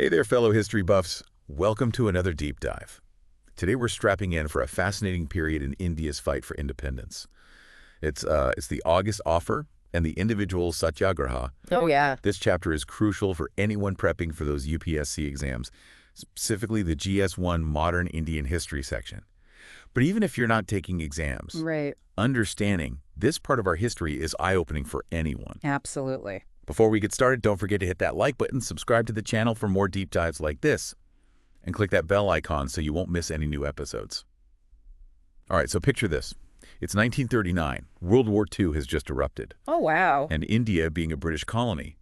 Hey there, fellow history buffs. Welcome to another deep dive. Today we're strapping in for a fascinating period in India's fight for independence. It's the August Offer and the individual Satyagraha. Oh, yeah. This chapter is crucial for anyone prepping for those UPSC exams, specifically the GS1 Modern Indian History section. But even if you're not taking exams, Right. understanding this part of our history is eye-opening for anyone. Absolutely. Before we get started, don't forget to hit that like button, subscribe to the channel for more deep dives like this, and click that bell icon so you won't miss any new episodes. All right, so picture this. It's 1939. World War II has just erupted. Oh, wow. And India, being a British colony,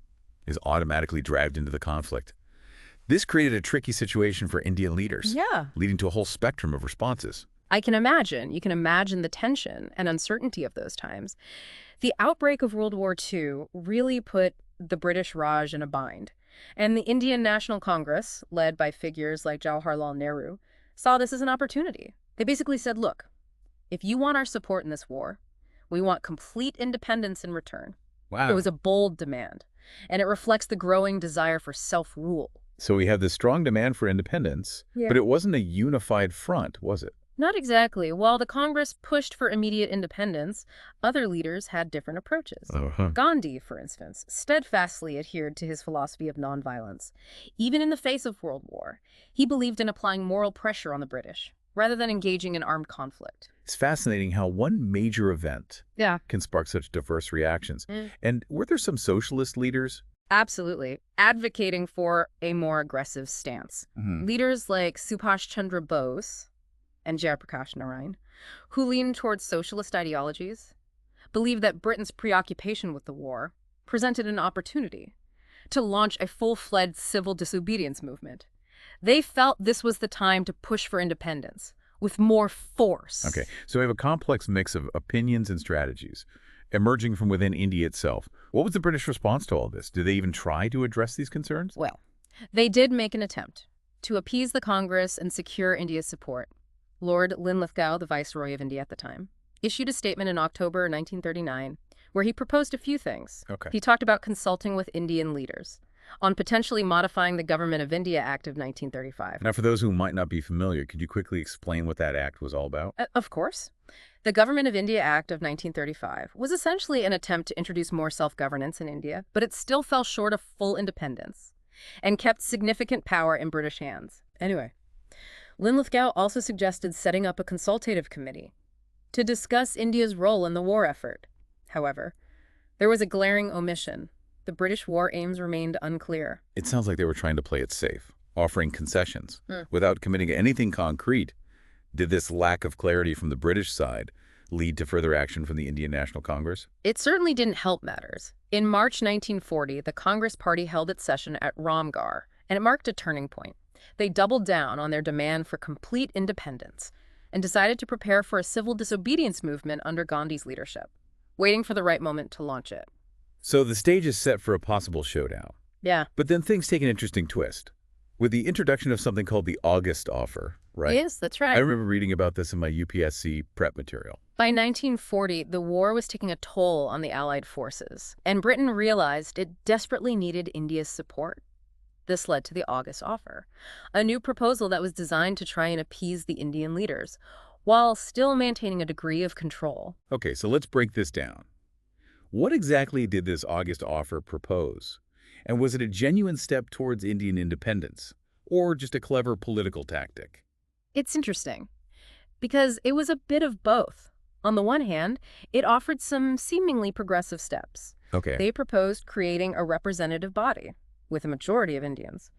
is automatically dragged into the conflict. This created a tricky situation for Indian leaders, Yeah. leading to a whole spectrum of responses. I can imagine. You can imagine the tension and uncertainty of those times. The outbreak of World War II really put the British Raj in a bind. And the Indian National Congress, led by figures like Jawaharlal Nehru, saw this as an opportunity. They basically said, look, if you want our support in this war, we want complete independence in return. Wow. It was a bold demand, and it reflects the growing desire for self-rule. So we have this strong demand for independence, Yeah. but it wasn't a unified front, was it? Not exactly. While the Congress pushed for immediate independence, other leaders had different approaches. Gandhi, for instance, steadfastly adhered to his philosophy of nonviolence. Even in the face of World War, he believed in applying moral pressure on the British, rather than engaging in armed conflict. It's fascinating how one major event Yeah. can spark such diverse reactions. And were there some socialist leaders? Absolutely. Advocating for a more aggressive stance. Leaders like Subhash Chandra Bose and Jayaprakash Narayan, who leaned towards socialist ideologies, believed that Britain's preoccupation with the war presented an opportunity to launch a full-fledged civil disobedience movement. They felt this was the time to push for independence with more force. Okay, so we have a complex mix of opinions and strategies emerging from within India itself. What was the British response to all this? Did they even try to address these concerns? Well, they did make an attempt to appease the Congress and secure India's support. Lord Linlithgow, the Viceroy of India at the time, issued a statement in October 1939 where he proposed a few things. Okay. He talked about consulting with Indian leaders on potentially modifying the Government of India Act of 1935. Now, for those who might not be familiar, could you quickly explain what that act was all about? Of course. The Government of India Act of 1935 was essentially an attempt to introduce more self-governance in India, but it still fell short of full independence and kept significant power in British hands. Anyway, Linlithgow also suggested setting up a consultative committee to discuss India's role in the war effort. However, there was a glaring omission. The British war aims remained unclear. It sounds like they were trying to play it safe, offering concessions without committing to anything concrete. Did this lack of clarity from the British side lead to further action from the Indian National Congress? It certainly didn't help matters. In March 1940, the Congress Party held its session at Ramgarh, and it marked a turning point. They doubled down on their demand for complete independence and decided to prepare for a civil disobedience movement under Gandhi's leadership, waiting for the right moment to launch it. So the stage is set for a possible showdown. Yeah. But then things take an interesting twist with the introduction of something called the August Offer, right? Yes, that's right. I remember reading about this in my UPSC prep material. By 1940, the war was taking a toll on the Allied forces, and Britain realized it desperately needed India's support. This led to the August Offer, a new proposal that was designed to try and appease the Indian leaders, while still maintaining a degree of control. Okay, so let's break this down. What exactly did this August Offer propose? And was it a genuine step towards Indian independence, or just a clever political tactic? It's interesting, because it was a bit of both. On the one hand, it offered some seemingly progressive steps. Okay. They proposed creating a representative body, with a majority of Indians,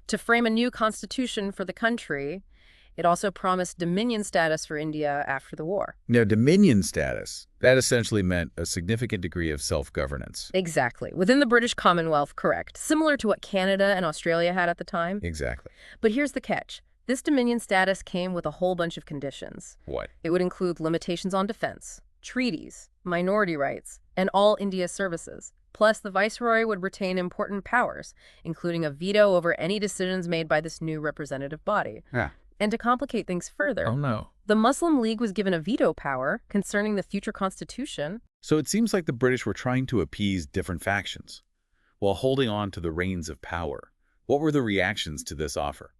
to frame a new constitution for the country. It also promised dominion status for India after the war. Now, dominion status, that essentially meant a significant degree of self-governance. Exactly. Within the British Commonwealth, correct. Similar to what Canada and Australia had at the time. Exactly. But here's the catch. This dominion status came with a whole bunch of conditions. What? It would include limitations on defense, treaties, minority rights, and all India services. Plus, the Viceroy would retain important powers, including a veto over any decisions made by this new representative body. Yeah. And to complicate things further, Oh, no. the Muslim League was given a veto power concerning the future constitution. So it seems like the British were trying to appease different factions while holding on to the reins of power, What were the reactions to this offer?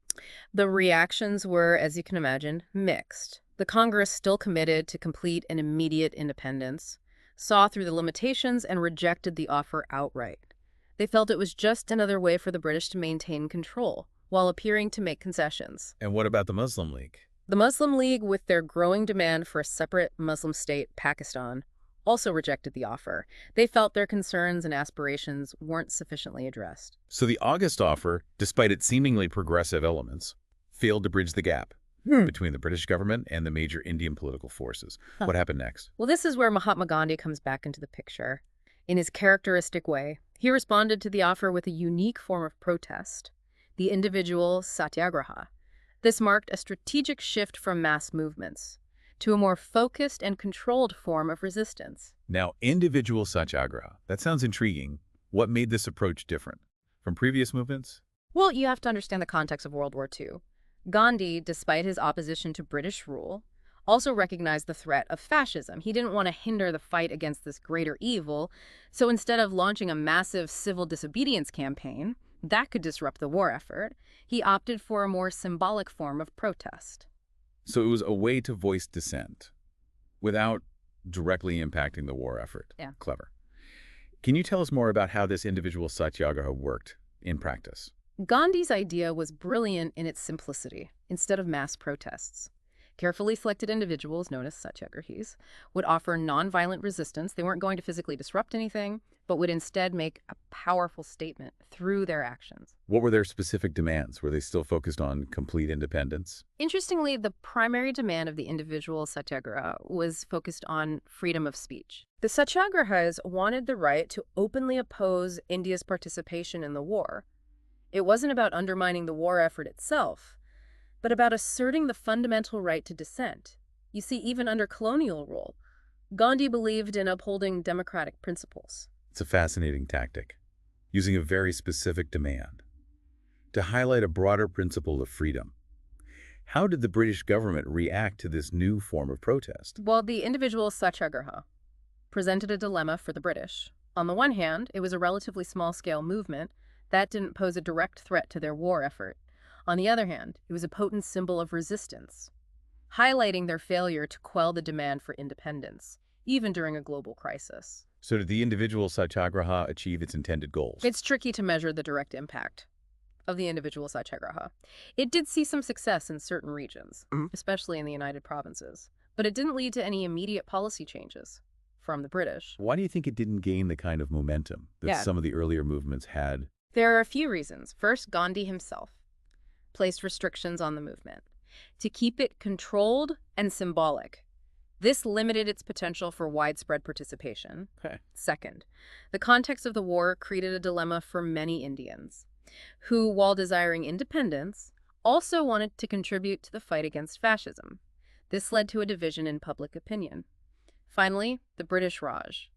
The reactions were, as you can imagine, mixed. The Congress, still committed to complete and immediate independence, saw through the limitations and rejected the offer outright. They felt it was just another way for the British to maintain control, while appearing to make concessions. And what about the Muslim League? The Muslim League, with their growing demand for a separate Muslim state, Pakistan, also rejected the offer. They felt their concerns and aspirations weren't sufficiently addressed. So the August offer, despite its seemingly progressive elements, failed to bridge the gap between the British government and the major Indian political forces. What happened next? Well, this is where Mahatma Gandhi comes back into the picture. In his characteristic way, he responded to the offer with a unique form of protest, the individual Satyagraha. This marked a strategic shift from mass movements to a more focused and controlled form of resistance. Now, individual Satyagraha. That sounds intriguing. What made this approach different from previous movements? Well, you have to understand the context of World War II. Gandhi, despite his opposition to British rule, also recognized the threat of fascism. He didn't want to hinder the fight against this greater evil, so instead of launching a massive civil disobedience campaign that could disrupt the war effort, he opted for a more symbolic form of protest. So it was a way to voice dissent without directly impacting the war effort. Yeah. Clever. Can you tell us more about how this individual Satyagraha worked in practice? Gandhi's idea was brilliant in its simplicity. Instead of mass protests, carefully selected individuals, known as satyagrahis, would offer nonviolent resistance. They weren't going to physically disrupt anything, but would instead make a powerful statement through their actions. What were their specific demands? Were they still focused on complete independence? Interestingly, the primary demand of the individual satyagraha was focused on freedom of speech. The satyagrahas wanted the right to openly oppose India's participation in the war. It wasn't about undermining the war effort itself, but about asserting the fundamental right to dissent. You see, even under colonial rule, Gandhi believed in upholding democratic principles. It's a fascinating tactic, using a very specific demand to highlight a broader principle of freedom. How did the British government react to this new form of protest? Well, the individual satyagraha presented a dilemma for the British. On the one hand, it was a relatively small-scale movement that didn't pose a direct threat to their war effort. On the other hand, it was a potent symbol of resistance, highlighting their failure to quell the demand for independence, even during a global crisis. So did the individual Satyagraha achieve its intended goals? It's tricky to measure the direct impact of the individual Satyagraha. It did see some success in certain regions, especially in the United Provinces, but it didn't lead to any immediate policy changes from the British. Why do you think it didn't gain the kind of momentum that some of the earlier movements had? There are a few reasons. First, Gandhi himself placed restrictions on the movement to keep it controlled and symbolic. This limited its potential for widespread participation. Okay. Second, the context of the war created a dilemma for many Indians, who, while desiring independence, also wanted to contribute to the fight against fascism. This led to a division in public opinion. Finally, the British Raj,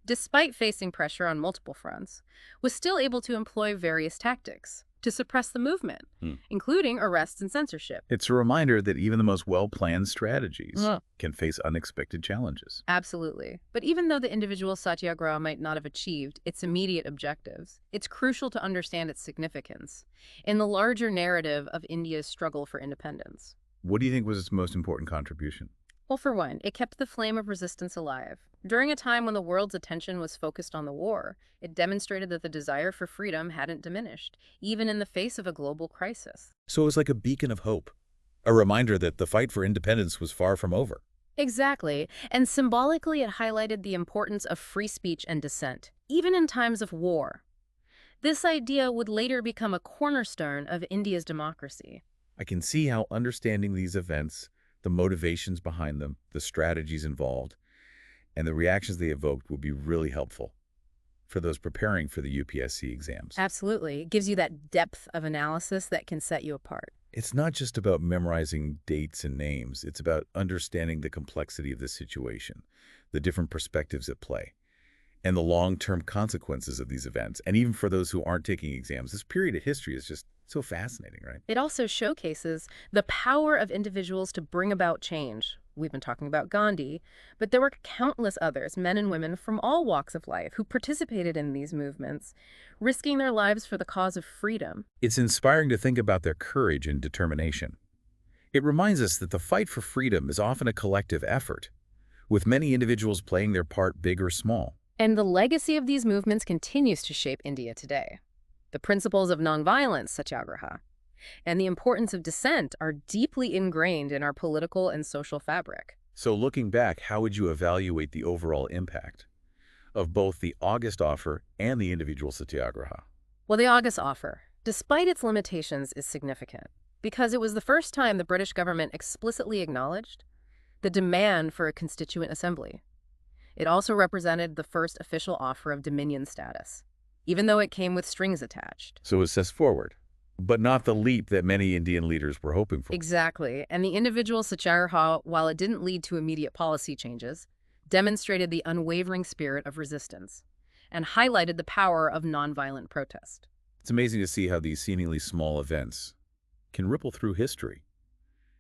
despite facing pressure on multiple fronts, was still able to employ various tactics to suppress the movement, including arrests and censorship. It's a reminder that even the most well-planned strategies can face unexpected challenges. Absolutely. But even though the individual Satyagraha might not have achieved its immediate objectives, it's crucial to understand its significance in the larger narrative of India's struggle for independence. What do you think was its most important contribution? Well, for one, it kept the flame of resistance alive. During a time when the world's attention was focused on the war, it demonstrated that the desire for freedom hadn't diminished, even in the face of a global crisis. So it was like a beacon of hope, a reminder that the fight for independence was far from over. Exactly, and symbolically it highlighted the importance of free speech and dissent, even in times of war. This idea would later become a cornerstone of India's democracy. I can see how understanding these events, the motivations behind them, the strategies involved, and the reactions they evoked will be really helpful for those preparing for the UPSC exams. Absolutely. It gives you that depth of analysis that can set you apart. It's not just about memorizing dates and names. It's about understanding the complexity of the situation, the different perspectives at play, and the long-term consequences of these events. And even for those who aren't taking exams, this period of history is just so fascinating, right? It also showcases the power of individuals to bring about change, We've been talking about Gandhi, but there were countless others, men and women from all walks of life, who participated in these movements, risking their lives for the cause of freedom. It's inspiring to think about their courage and determination. It reminds us that the fight for freedom is often a collective effort, with many individuals playing their part, big or small. And the legacy of these movements continues to shape India today. The principles of nonviolence, Satyagraha, and the importance of dissent are deeply ingrained in our political and social fabric. So looking back, how would you evaluate the overall impact of both the August offer and the individual Satyagraha? Well, the August offer, despite its limitations, is significant because it was the first time the British government explicitly acknowledged the demand for a constituent assembly. It also represented the first official offer of dominion status, even though it came with strings attached. So it says forward, but not the leap that many Indian leaders were hoping for. Exactly. And the individual Satyagraha, while it didn't lead to immediate policy changes, demonstrated the unwavering spirit of resistance and highlighted the power of nonviolent protest. It's amazing to see how these seemingly small events can ripple through history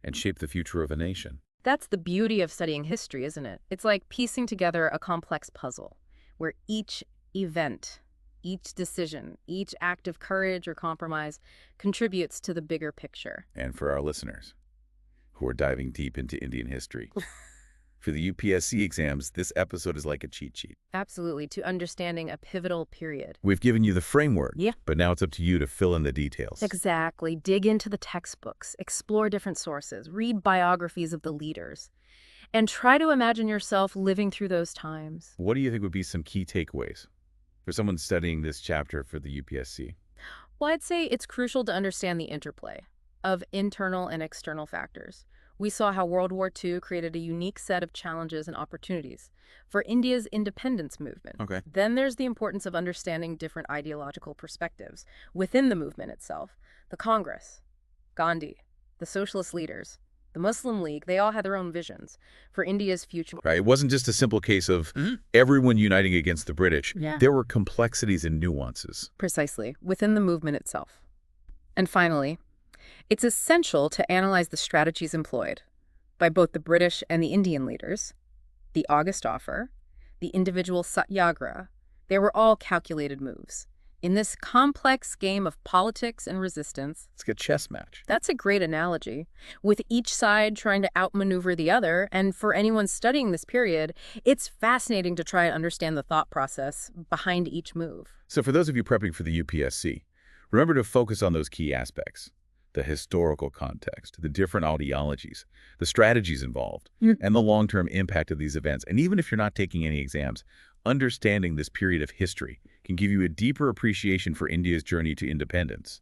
and shape the future of a nation. That's the beauty of studying history, isn't it? It's like piecing together a complex puzzle where each event, each decision, each act of courage or compromise contributes to the bigger picture. And for our listeners who are diving deep into Indian history, for the UPSC exams, this episode is like a cheat sheet. Absolutely, to understanding a pivotal period. We've given you the framework, Yeah. but now it's up to you to fill in the details. Exactly. Dig into the textbooks, explore different sources, read biographies of the leaders, and try to imagine yourself living through those times. What do you think would be some key takeaways for someone studying this chapter for the UPSC? Well, I'd say it's crucial to understand the interplay of internal and external factors. We saw how World War II created a unique set of challenges and opportunities for India's independence movement. Okay. Then there's the importance of understanding different ideological perspectives within the movement itself. The Congress, Gandhi, the socialist leaders, the Muslim League, they all had their own visions for India's future. Right. It wasn't just a simple case of everyone uniting against the British. Yeah. There were complexities and nuances. Precisely, within the movement itself. And finally, it's essential to analyze the strategies employed by both the British and the Indian leaders, the August offer, the individual Satyagraha. They were all calculated moves. In this complex game of politics and resistance, It's like a chess match. that's a great analogy, with each side trying to outmaneuver the other. And for anyone studying this period, it's fascinating to try and understand the thought process behind each move. So for those of you prepping for the UPSC, remember to focus on those key aspects: the historical context, the different ideologies, the strategies involved, and the long-term impact of these events. And even if you're not taking any exams, understanding this period of history can give you a deeper appreciation for India's journey to independence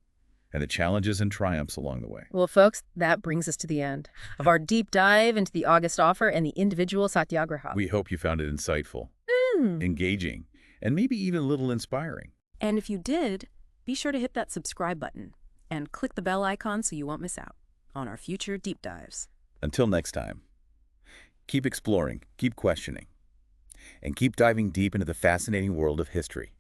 and the challenges and triumphs along the way. Well, folks, that brings us to the end of our deep dive into the August offer and the individual Satyagraha. We hope you found it insightful, engaging, and maybe even a little inspiring. And if you did, be sure to hit that subscribe button and click the bell icon so you won't miss out on our future deep dives. Until next time, keep exploring, keep questioning, and keep diving deep into the fascinating world of history.